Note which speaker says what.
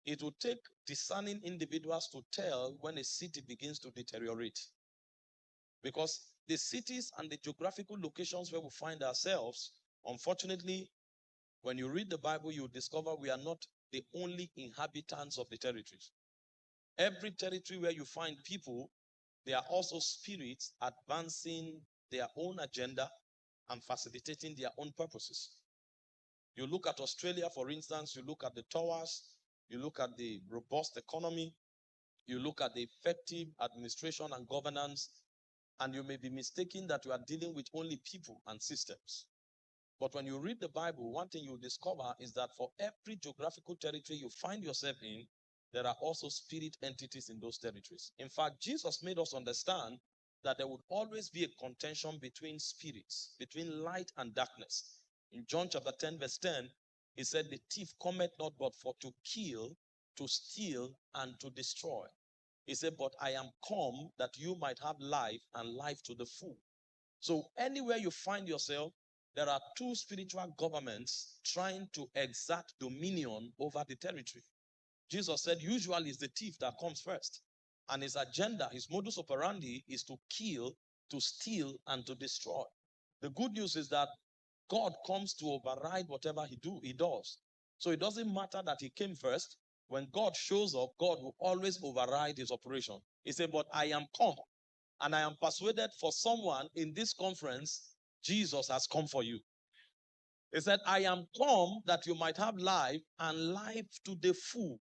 Speaker 1: It will take discerning individuals to tell when a city begins to deteriorate. Because the cities and the geographical locations where we find ourselves, unfortunately, when you read the Bible, you discover we are not the only inhabitants of the territories. Every territory where you find people, there are also spirits advancing their own agenda and facilitating their own purposes. You look at Australia, for instance, you look at the towers, you look at the robust economy, you look at the effective administration and governance, and you may be mistaken that you are dealing with only people and systems. But when you read the Bible, one thing you discover is that for every geographical territory you find yourself in, there are also spirit entities in those territories. In fact, Jesus made us understand that there would always be a contention between spirits, between light and darkness. In John chapter 10, verse 10, he said, the thief cometh not but for to kill, to steal, and to destroy. He said, but I am come that you might have life and life to the full. So anywhere you find yourself, there are two spiritual governments trying to exert dominion over the territory. Jesus said usually it's the thief that comes first. And his agenda, his modus operandi is to kill, to steal, and to destroy. The good news is that God comes to override whatever he does. So it doesn't matter that he came first. When God shows up, God will always override his operation. He said, but I am come, and I am persuaded for someone in this conference, Jesus has come for you. He said, I am come that you might have life and life to the full.